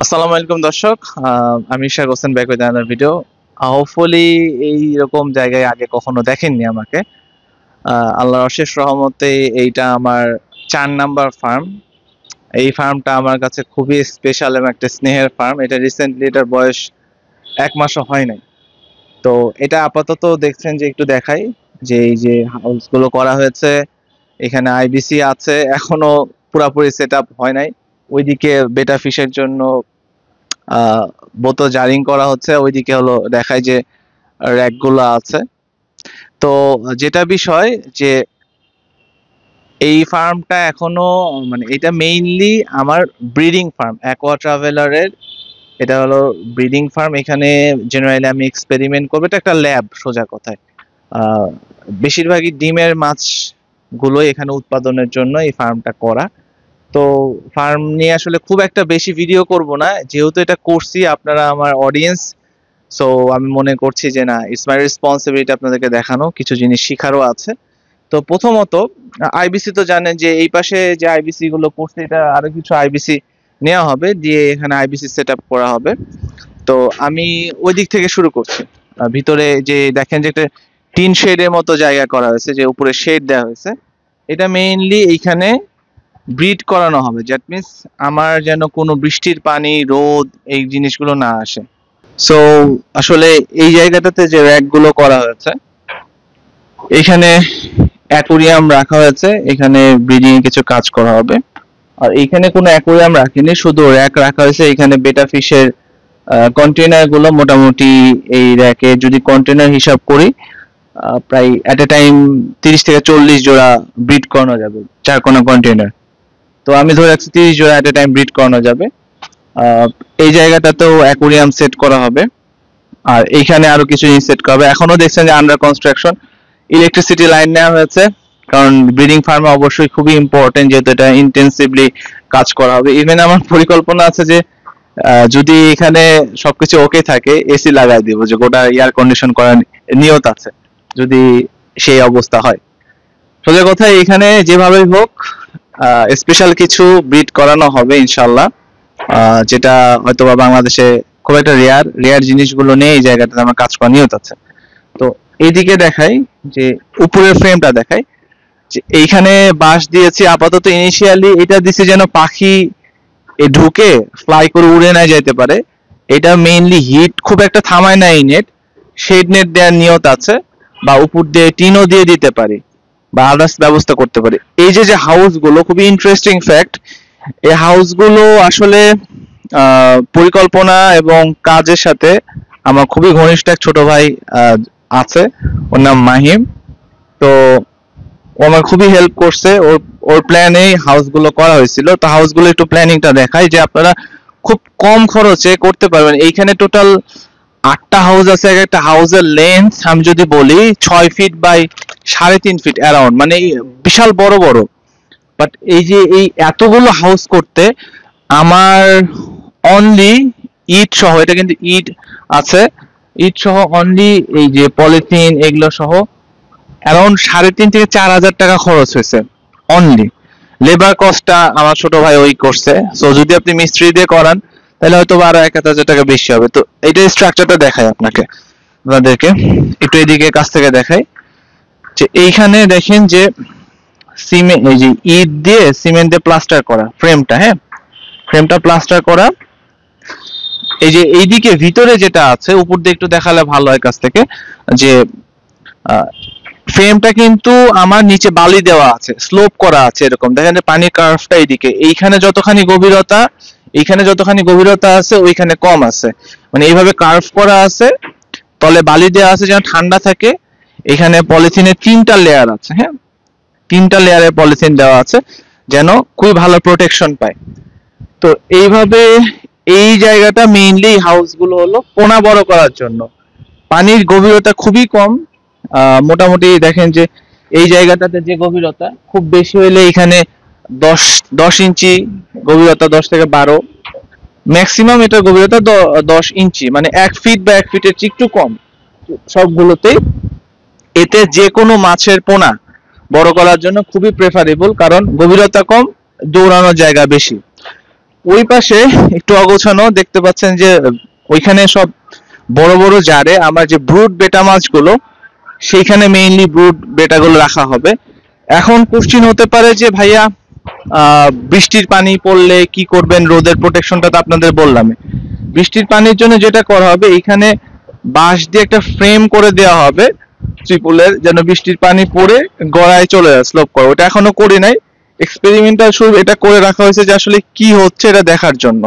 আসসালামু আলাইকুম দর্শক। আমি Ishaq Hossain, back with another video. Hopefully এইরকম জায়গায় আগে কখনো দেখেননি আমাকে। আল্লাহর অশেষ রহমতে এইটা আমার 4 নাম্বার ফার্ম। এই ফার্মটা আমার কাছে খুবই স্পেশাল এবং একটা স্নেহের ফার্ম। এটা রিসেন্টলি, এটার বয়স 1 মাসও হয় নাই। তো এটা আপাতত দেখছেন যে একটু দেখাই যে এই যে হাউসগুলো করা হয়েছে, এখানে আইবিসি আছে, এখনো পুরাপুরি সেট আপ হয় নাই। ওইদিকে বেটা ফিশের জন্য বোতল জারিং করা হচ্ছে, ওইদিকে হলো দেখায় যে র্যাক গুলো আছে। তো যেটা বিষয় যে এই ফার্মটা এখনো মানে এটা মেইনলি আমার ব্রিডিং ফার্ম, অ্যাকোয়া ট্রাভেলারের। এটা হলো ব্রিডিং ফার্ম। এখানে জেনারেলি আমি এক্সপেরিমেন্ট করবো, এটা একটা ল্যাব সোজা কথায়। আহ, বেশিরভাগই ডিমের মাছ গুলো এখানে উৎপাদনের জন্য এই ফার্মটা করা। তো ফার্ম নিয়ে আসলে খুব একটা বেশি ভিডিও করব না, যেহেতু এটা করছি আপনারা আমার অডিয়েন্স। সো আমি মনে করছি যে না, ইটস মাই রেসপন্সিবিলিটি আপনাদেরকে দেখানো, কিছু জিনিস শিখারও আছে। তো প্রথমত আইবিসি তো জানেন যে এই পাশে যে আইবিসি গুলো করছে, এটা আরো কিছু আইবিসি নেওয়া হবে, দিয়ে এখানে আইবিসি সেট আপ করা হবে। তো আমি ওই দিক থেকে শুরু করছি। ভিতরে যে দেখেন যে একটা টিন শেডের মতো জায়গা করা হয়েছে, যে উপরে শেড দেওয়া হয়েছে, এটা মেইনলি এইখানে ব্রিড করানো হবে। দ্যাট মিন্স আমার যেন কোনো বৃষ্টির পানি, রোদ, এই জিনিসগুলো না আসে। সো আসলে এই জায়গাটাতে যে র্যাক গুলো করা হয়েছে, এখানে অ্যাকুরিয়াম রাখা হয়েছে, এখানে ব্রিডিং এর কিছু কাজ করা হবে। আর এখানে কোনো অ্যাকুরিয়াম রাখিনি, শুধু র্যাক রাখা হয়েছে। এখানে বেটা ফিশের কন্টেনার গুলো মোটামুটি এই র্যাকে যদি কন্টেনার হিসাব করি, প্রায় এট এ টাইম 30 থেকে 40 জোড়া ব্রিড করানো যাবে, 4 কোনা কন্টেনার। তো আমি ধরে রাখছি 30 জোড়া এট এ টাইম ব্রিড করানো যাবে। এই জায়গাটাতেও অ্যাকুরিয়াম সেট করা হবে, আর এইখানে আরো কিছু জিনিস সেট করা হবে। এখনো দেখছেন যে আন্ডার কনস্ট্রাকশন। ইলেকট্রিসিটি লাইন নেওয়া হয়েছে, কারণ ব্রিডিং ফার্মে অবশ্যই খুবই ইম্পর্টেন্ট, যেহেতু এটা ইন্টেন্সিভলি কাজ করা হবে। ইভেন আমার পরিকল্পনা আছে যে যদি এখানে সবকিছু ওকে থাকে, এসি লাগাই দিব, যে গোটা এয়ার কন্ডিশন করার নিয়ত আছে যদি সেই অবস্থা হয়। সোজা কথা, এখানে যেভাবেই হোক স্পেশাল কিছু ব্রিড করানো হবে ইনশাল্লাহ, যেটা হয়তোবা বাংলাদেশে খুব একটা রেয়ার রেয়ার জিনিসগুলো নিয়ে এই জায়গাটাতে আমার কাজ করার নিয়ত আছে। তো এইদিকে দেখাই যে উপরের ফ্রেমটা দেখাই, যে এইখানে বাঁশ দিয়েছি আপাতত। ইনিশিয়ালি এটা দিছি যেন পাখি ঢুকে ফ্লাই করে উড়ে না যেতে পারে। এটা মেইনলি হিট খুব একটা থামায় না এই নেট। শেড নেট দেওয়ার নিয়ত আছে, বা উপর দিয়ে টিনও দিয়ে দিতে পারি, বা আদার্স ব্যবস্থা করতে পারি। এই যে যে হাউস গুলো, খুবই ইন্টারেস্টিং ফ্যাক্ট, এই হাউসগুলো আসলে পরিকল্পনা এবং কাজের সাথে আমার খুবই ঘনিষ্ঠ এক ছোট ভাই আছে, ওর নাম মাহিম। তো ও আমার খুবই হেল্প করছে, ওর ওর প্ল্যানেই হাউসগুলো করা হয়েছিল। তো হাউসগুলো একটু প্ল্যানিংটা দেখাই, যে আপনারা খুব কম খরচে করতে পারবেন। এইখানে টোটাল 8টা হাউস আছে। এক একটা হাউসের লেন্থ আমি যদি বলি 6 ফিট বাই 3.5 ফিট অ্যারাউন্ড, মানে বিশাল বড় বড়। বাট এই যে এই এতগুলো হাউস করতে আমার অনলি ইট সহ, এটা কিন্তু ইট আছে, ইট সহ অনলি এই যে পলিথিন এগুলো সহ অ্যারাউন্ড 3,500 থেকে 4,000 টাকা খরচ হয়েছে অনলি। লেবার কস্টটা আমার ছোট ভাই ওই করছে। সো যদি আপনি মিস্ত্রি দিয়ে করান, তাহলে হয়তো আরো 1,000 টাকা বেশি হবে। তো এইটার স্ট্রাকচারটা দেখাই আপনাদেরকে একটু এদিকে কাছ থেকে দেখাই, যে এইখানে দেখেন যে সিমেন্ট, এই যে ইট দিয়ে সিমেন্ট দিয়ে প্লাস্টার করা ফ্রেমটা, হ্যাঁ, ফ্রেমটা প্লাস্টার করা। এই যে এইদিকে ভিতরে যেটা আছে, উপর দিয়ে একটু দেখালে ভালো হয় কাছ থেকে, যে ফ্রেমটা কিন্তু আমার নিচে বালি দেওয়া আছে, স্লোপ করা আছে, এরকম দেখেন যে পানির কার্ভটা এইদিকে, এইখানে যতখানি গভীরতা, এইখানে যতখানি গভীরতা আছে ওইখানে কম আছে, মানে এইভাবে কার্ভ করা আছে। তলে বালি দেওয়া আছে যেন ঠান্ডা থাকে। এখানে পলিথিনের 3টা লেয়ার আছে, হ্যাঁ, 3টা লেয়ারের পলিথিন দেওয়া আছে, যেন খুবই ভালো প্রোটেকশন পায়। তো এইভাবে এই জায়গাটা মেইনলি হাউসগুলো হলো কোনা বড় করার জন্য। পানির গভীরতা খুবই কম, মোটামুটি দেখেন যে এই জায়গাটাতে যে গভীরতা, খুব বেশি হইলে এখানে 10 ইঞ্চি গভীরতা, 10 থেকে 12, ম্যাক্সিমাম এটার গভীরতা 10 ইঞ্চি, মানে 1 ফিট বা 1 ফিটের চেয়ে একটু কম সবগুলোতেই। এতে যে কোনো মাছের পোনা বড় করার জন্য খুবই প্রেফারেবল, কারণ গভীরতা কম, দৌড়ানোর জায়গা বেশি। ওই পাশে একটু অগোছানো দেখতে পাচ্ছেন যে ওইখানে সব বড় বড় জারে আমার যে ব্রুড বেটা মাছগুলো সেইখানে মেইনলি ব্রুড বেটাগুলো রাখা হবে। এখন কোশ্চিন হতে পারে যে ভাইয়া বৃষ্টির পানি পড়লে কি করবেন, রোদের প্রোটেকশনটা তো আপনাদের বললাম। বৃষ্টির পানির জন্য যেটা করা হবে, এইখানে বাঁশ দিয়ে একটা ফ্রেম করে দেওয়া হবে ত্রিপলের, যেন বৃষ্টির পানি পড়ে গড়ায় চলে যায় স্লোপ করে। ওটা এখনো করি নাই, এক্সপেরিমেন্টাল শুরু এটা করে রাখা হয়েছে যে আসলে কি হচ্ছে এটা দেখার জন্য।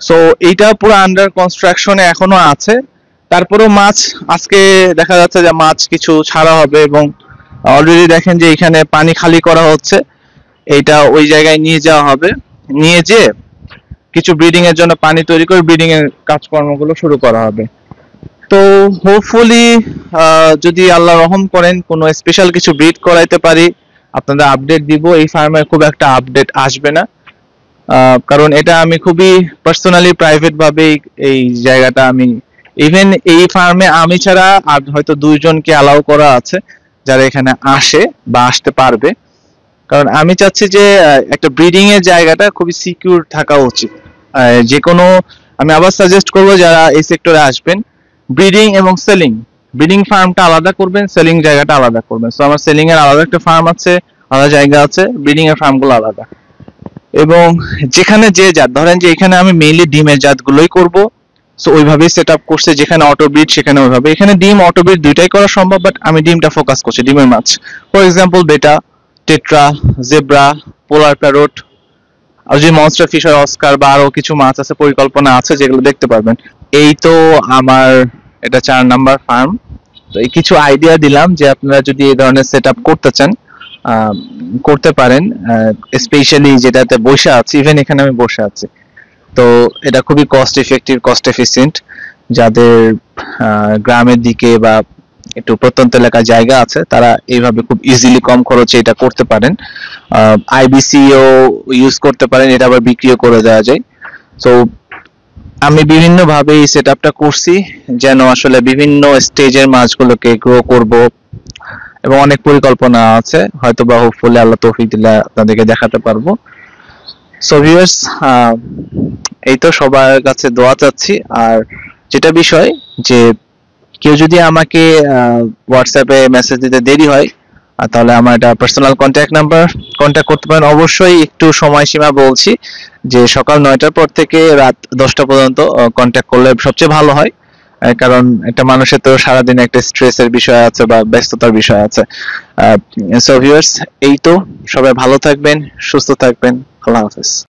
সো এইটা পুরো আন্ডার কনস্ট্রাকশনে এখনো আছে। তারপরেও মাছ আজকে দেখা যাচ্ছে যে মাছ কিছু ছাড়া হবে, এবং অলরেডি দেখেন যে এখানে পানি খালি করা হচ্ছে। এইটা ওই জায়গায় নিয়ে যাওয়া হবে, নিয়ে যেয়ে কিছু ব্রিডিং এর জন্য পানি তৈরি করে ব্রিডিং এর কাজকর্মগুলো শুরু করা হবে। তো হোপফুলি যদি আল্লাহ রহম করেন কোনো স্পেশাল কিছু ব্রিড করাইতে পারি আপনাদের আপডেট দিব। এই ফার্মে খুব একটা আপডেট আসবে না, কারণ এটা আমি খুবই পার্সোনালি প্রাইভেট ভাবে এই জায়গাটা আমি, ইভেন এই ফার্মে আমি ছাড়া আর হয়তো 2জনকে অ্যালাউ করা আছে যারা এখানে আসে বা আসতে পারবে। কারণ আমি চাচ্ছি যে একটা ব্রিডিং এর জায়গাটা খুবই সিকিউর থাকা উচিত। যে কোনো, আমি আবার সাজেস্ট করবো যারা এই সেক্টরে আসবেন, ব্রিডিং এবং সেলিং, ব্রিডিং ফার্মটা আলাদা করবেন, সেলিং জায়গাটা আলাদা করবেন। সো আমার সেলিং এর আলাদা একটা ফার্ম আছে, আলাদা জায়গা আছে, ব্রিডিং এর ফার্মগুলো আলাদা। এবং যেখানে যে জাত, ধরেন যে এখানে আমি মেইনলি ডিমের জাতগুলোই করব, সো ওইভাবেই সেট আপ করছে। যেখানে অটো ব্রিড সেখানে ওইভাবে, এখানে ডিম অটো ব্রিড দুইটাই করা সম্ভব, বাট আমি ডিমটা ফোকাস করছি, ডিমের মাছ। ফর এক্সাম্পল বেটা, টেট্রা, জেব্রা, পোলার প্যারট, আর যদি মনস্টার ফিশ হয় অস্কার, বা আরো কিছু মাছ আছে, পরিকল্পনা আছে যেগুলো দেখতে পারবেন। এই তো আমার এটা 4 নাম্বার ফার্ম। তো এই কিছু আইডিয়া দিলাম যে আপনারা যদি এই ধরনের সেট আপ করতে চান করতে পারেন, স্পেশালি যেটাতে বসে আছি, ইভেন এখানে আমি বসে আছি। তো এটা খুবই কস্ট ইফেক্টিভ, কস্ট এফিসিয়েন্ট। যাদের গ্রামের দিকে বা একটু প্রত্যন্ত এলাকার জায়গা আছে তারা এইভাবে খুব ইজিলি কম খরচে এটা করতে পারেন। আইবিসিও ইউজ করতে পারেন, এটা আবার বিক্রিও করে দেওয়া যায়। তো আমি বিভিন্ন ভাবে এই সেট আপটা করছি যেন আসলে বিভিন্ন স্টেজের মাছগুলোকে গ্রো করব, এবং অনেক পরিকল্পনা আছে, হয়তো বা হোপফুলি আল্লাহ তৌফিক দিলে আপনাদেরকে দেখাতে পারবো। সো ভিউয়ার্স, এই তো সবার কাছে দোয়া চাচ্ছি। আর যেটা বিষয় যে কেউ যদি আমাকে হোয়াটসঅ্যাপে মেসেজ দিতে দেরি হয়, তাহলে আমার এটা পার্সোনাল কন্ট্যাক্ট নাম্বার, কন্ট্যাক্ট করতে পারেন। অবশ্যই একটু সময়সীমা বলছি যে সকাল 9টার পর থেকে রাত 10টা পর্যন্ত কন্ট্যাক্ট করলে সবচেয়ে ভালো হয়। কারণ একটা মানুষের তো সারাদিন একটা স্ট্রেসের বিষয় আছে বা ব্যস্ততার বিষয় আছে। সো ভিউয়ার্স, এই তো, সবাই ভালো থাকবেন, সুস্থ থাকবেন, আল্লাহ হাফেজ।